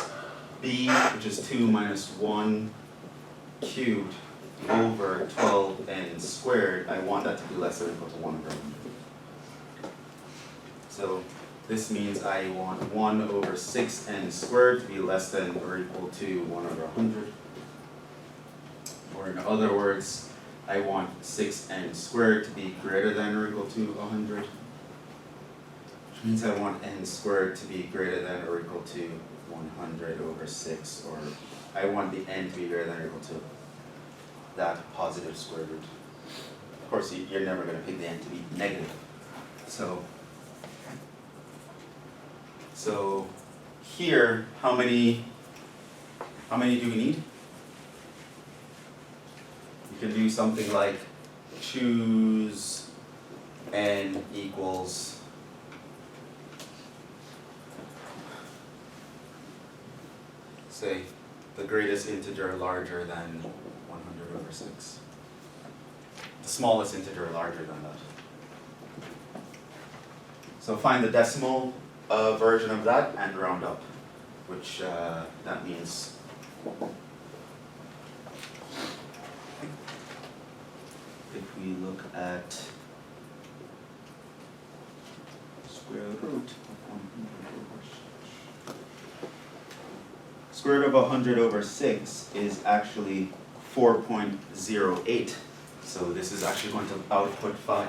Speaker 2: b, which is 2 minus 1 cubed over 12n squared. I want that to be less than or equal to 1 over 100. So this means I want 1 over 6n squared to be less than or equal to 1 over 100. Or in other words, I want 6n squared to be greater than or equal to 100. Which means I want n squared to be greater than or equal to 100 over 6, or I want the n to be greater than or equal to that positive square root. Of course, you're never going to pick the n to be negative. So here, how many do we need? You can do something like choose n equals say the greatest integer larger than 100 over 6. The smallest integer larger than that. So find the decimal version of that and round up, which that means if we look at square root of 100 over 6 is actually 4.08. So this is actually going to output 5.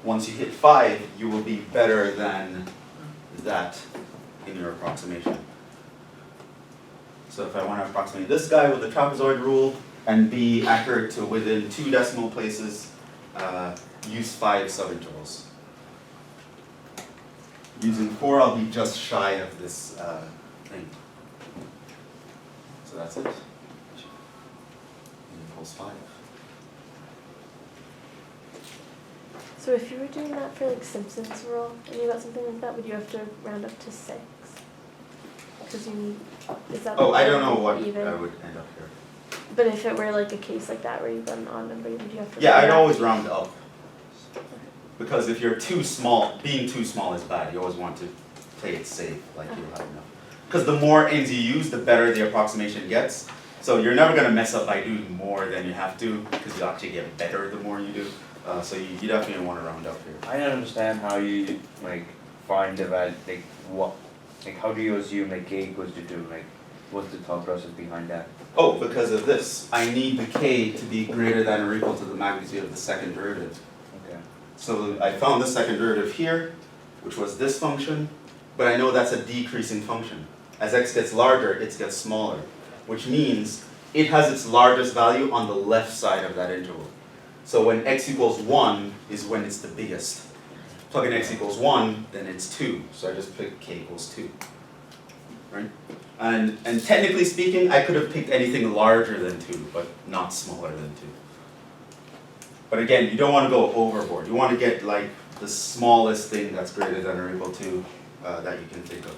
Speaker 2: Once you hit 5, you will be better than that in your approximation. So if I want to approximate this guy with the trapezoid rule and be accurate to within 2 decimal places, use 5 subintervals. Using 4, I'll be just shy of this thing. So that's it. N equals 5.
Speaker 4: So if you were doing that for like Simpsons Rule and you got something like that, would you have to round up to 6? Because you need, is that
Speaker 2: Oh,
Speaker 4: like
Speaker 2: I don't know what
Speaker 4: even?
Speaker 2: I would end up here.
Speaker 4: But if it were like a case like that where you got an odd number, would you have to?
Speaker 2: Yeah,
Speaker 4: round
Speaker 2: I'd
Speaker 4: up?
Speaker 2: always round up. Because if you're too small, being too small is bad. You always want to play it safe, like you'll have enough. Because the more ends you use, the better the approximation gets. So you're never going to mess up by doing more than you have to, because you actually get better the more you do. So you definitely want to round up here.
Speaker 3: I don't understand how you find the value, how do you assume k equals to 2? What's the thought process behind that?
Speaker 2: Oh, because of this. I need the k to be greater than or equal to the magnitude of the second derivative.
Speaker 3: Okay.
Speaker 2: So I found the second derivative here, which was this function, but I know that's a decreasing function. As x gets larger, it gets smaller, which means it has its largest value on the left side of that interval. So when x equals 1 is when it's the biggest. Plug in x equals 1, then it's 2. So I just picked k equals 2. Right? And technically speaking, I could have picked anything larger than 2, but not smaller than 2. But again, you don't want to go overboard. You want to get like the smallest thing that's greater than or equal to that you can think of.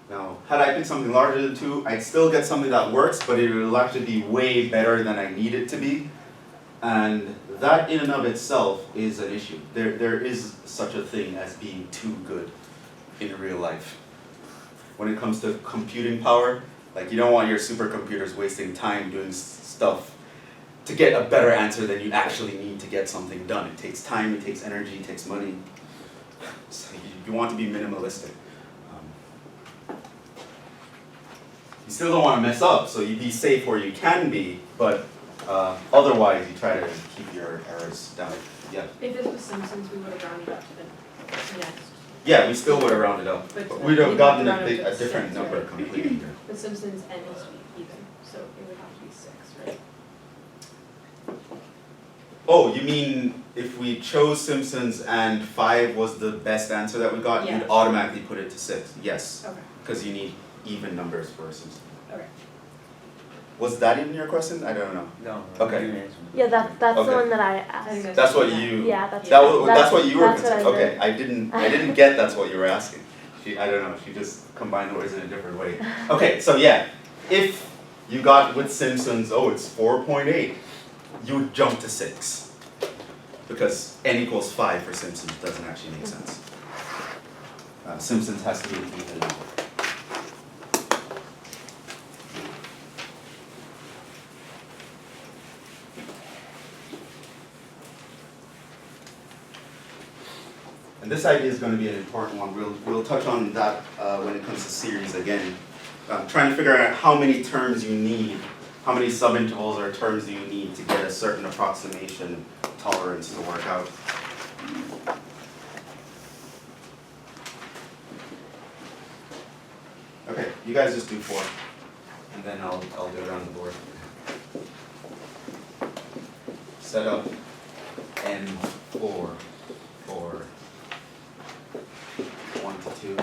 Speaker 2: Now, had I picked something larger than 2, I'd still get something that works, but it will actually be way better than I need it to be. And that in and of itself is an issue. There is such a thing as being too good in real life. When it comes to computing power, like you don't want your supercomputers wasting time doing stuff to get a better answer than you actually need to get something done. It takes time, it takes energy, it takes money. So you want to be minimalistic. You still don't want to mess up, so you be safe where you can be, but otherwise you try to keep your errors down. Yeah.
Speaker 1: If this was Simpsons, we would have rounded up to the next.
Speaker 2: Yeah, we still would have rounded up,
Speaker 1: But
Speaker 2: but we'd have gotten
Speaker 1: round
Speaker 2: a
Speaker 1: up to
Speaker 2: different
Speaker 1: 6,
Speaker 2: number
Speaker 1: right?
Speaker 2: completely here.
Speaker 1: But Simpsons end needs to be even, so it would have to be 6, right?
Speaker 2: Oh, you mean if we chose Simpsons and 5 was the best answer that we got,
Speaker 1: Yeah.
Speaker 2: you'd automatically put it to 6? Yes,
Speaker 1: Okay,
Speaker 2: because you need even numbers for Simpsons.
Speaker 1: okay.
Speaker 2: Was that even your question? I don't know.
Speaker 3: No,
Speaker 2: Okay.
Speaker 3: you answered.
Speaker 4: Yeah, that's the
Speaker 2: Okay.
Speaker 4: one that I
Speaker 1: I think
Speaker 4: asked.
Speaker 2: That's what
Speaker 1: Yeah.
Speaker 2: you.
Speaker 4: Yeah, that's
Speaker 2: That's what you were
Speaker 4: that's what
Speaker 2: concerned.
Speaker 4: I
Speaker 2: Okay,
Speaker 4: meant.
Speaker 2: I didn't get that's what you were asking. I don't know. She just combined the words in a different way. Okay, so yeah, if you got with Simpsons, oh, it's 4.8, you would jump to 6 because n equals 5 for Simpsons doesn't actually make sense. Simpsons has to be an even number. And this idea is going to be an important one. We'll touch on that when it comes to series again. Trying to figure out how many terms you need, how many subintervals or terms do you need to get a certain approximation tolerance to work out. Okay, you guys just do 4, and then I'll do it on the board. Set up N4 for 1 to 2.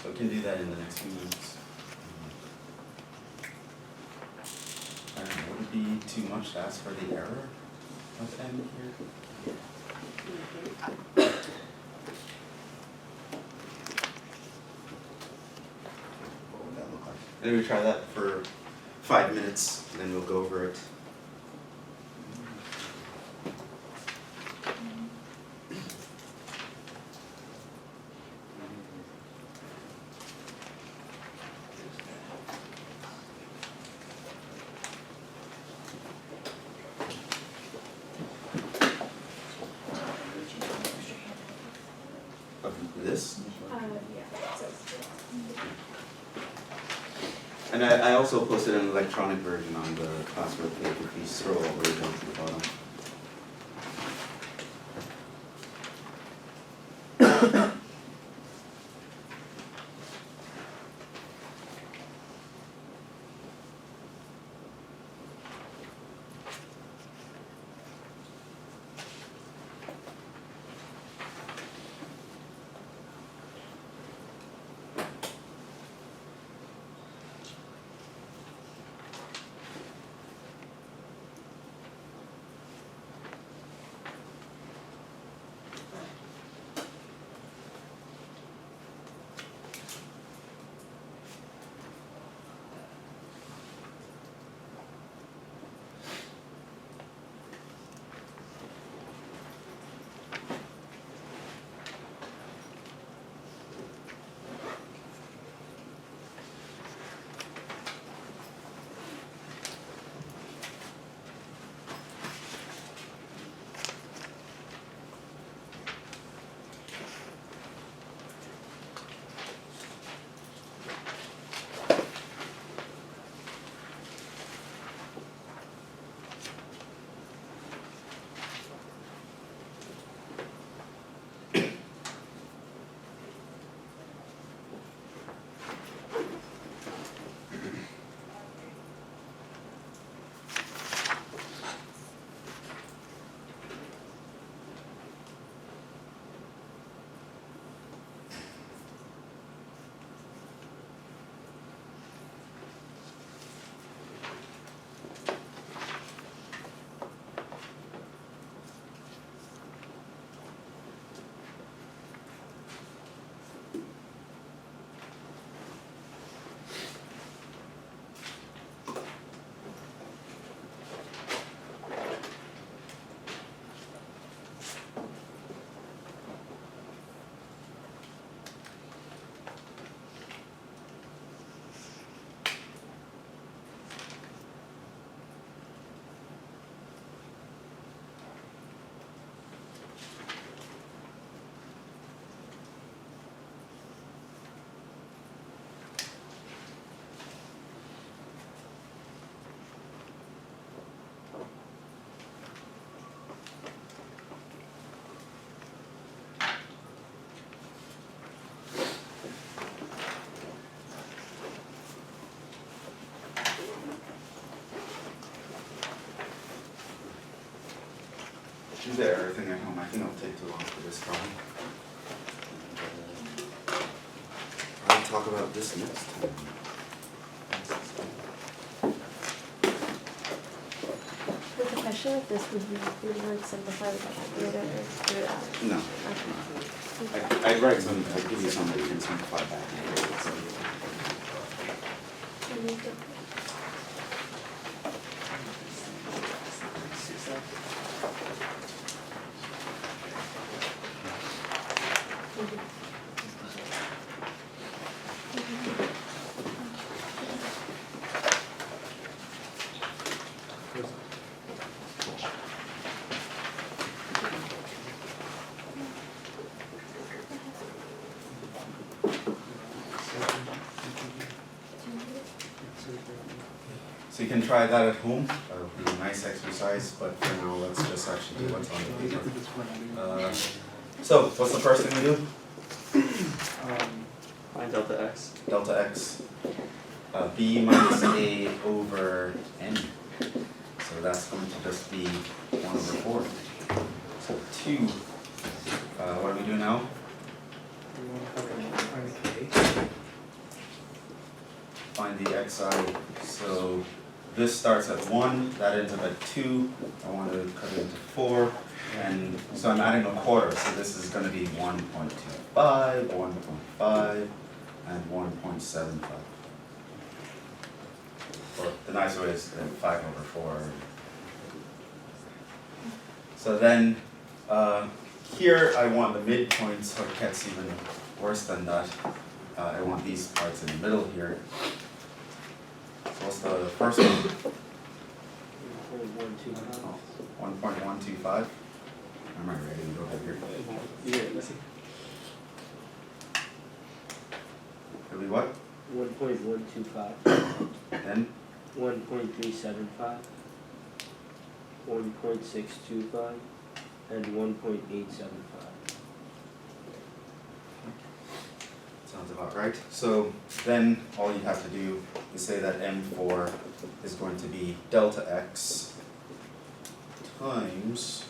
Speaker 2: So we can do that in the next few minutes. I don't know, would it be too much to ask for the error of n here? What would that look like? Maybe we try that for 5 minutes, and then we'll go over it. Of this?
Speaker 1: Yeah, so.
Speaker 2: And I also posted an electronic version on the classwork page if you scroll all the way down to the bottom. think it'll take too long for this problem. I'll talk about this next time.
Speaker 4: With the question like this, would you like simplify the calculator or do it out?
Speaker 2: No.
Speaker 4: Okay.
Speaker 2: I'd write some, I'd give you some that you can simplify back. So you can try that at home, that'll be a nice exercise, but for now, let's just actually do what's on the paper. So, what's the first thing we do?
Speaker 7: Find delta x.
Speaker 2: Delta x, b minus a over n. So that's going to just be 1/4. So 2, what do we do now? Find the xi, so this starts at 1, that ends up at 2, I want to cut it into 4, and so I'm adding 1/4, so this is going to be 1.25, 1.5, and 1.75. Or the nice way is 5/4. So then, here I want the midpoint, so it gets even worse than that. I want these parts in the middle here. So what's the first one? 1.125. Am I ready to go ahead here?
Speaker 7: Yeah, let's see.
Speaker 2: It'll be what?
Speaker 7: 1.125,
Speaker 2: Then
Speaker 7: 1.375, 1.625, and 1.875.
Speaker 2: sounds about right. So then all you have to do is say that M4 is going to be delta x times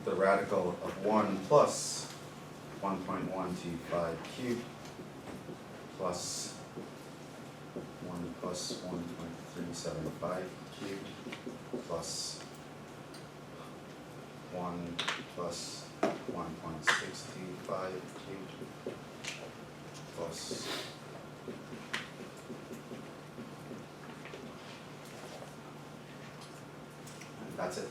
Speaker 2: the radical of 1 plus 1.125 cubed plus 1 plus 1.375 cubed plus 1 plus 1.625 cubed plus and that's it.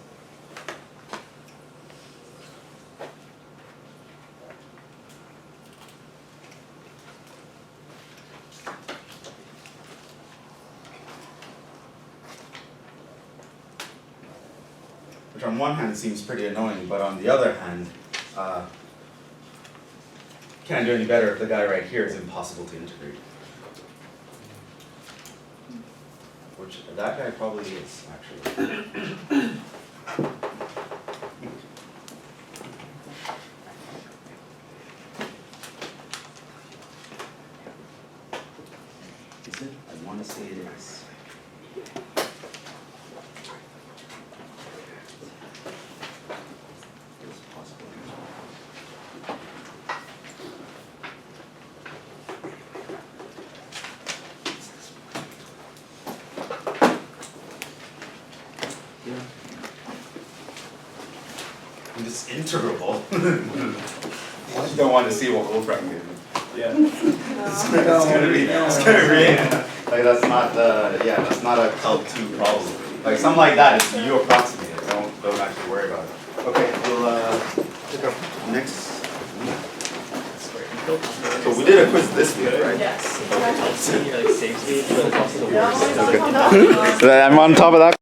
Speaker 2: Which on one hand seems pretty annoying, but on the other hand, can't do any better if the guy right here is impossible to integrate. Which that guy probably is, actually. Is it? I want to say it is. It's possible. And it's integrable. You don't want to see what Wolfram did.
Speaker 7: Yeah.
Speaker 2: It's gonna be like that's not that's not a Calc 2 problem. Like something like that, it's you approximate it. Don't actually worry about it. Okay, we'll pick up next. So we did a quiz this week, right?
Speaker 1: Yes.
Speaker 7: Like saves me, but it's also the
Speaker 1: No,
Speaker 7: worst.
Speaker 1: it's not.
Speaker 2: I'm on top of that.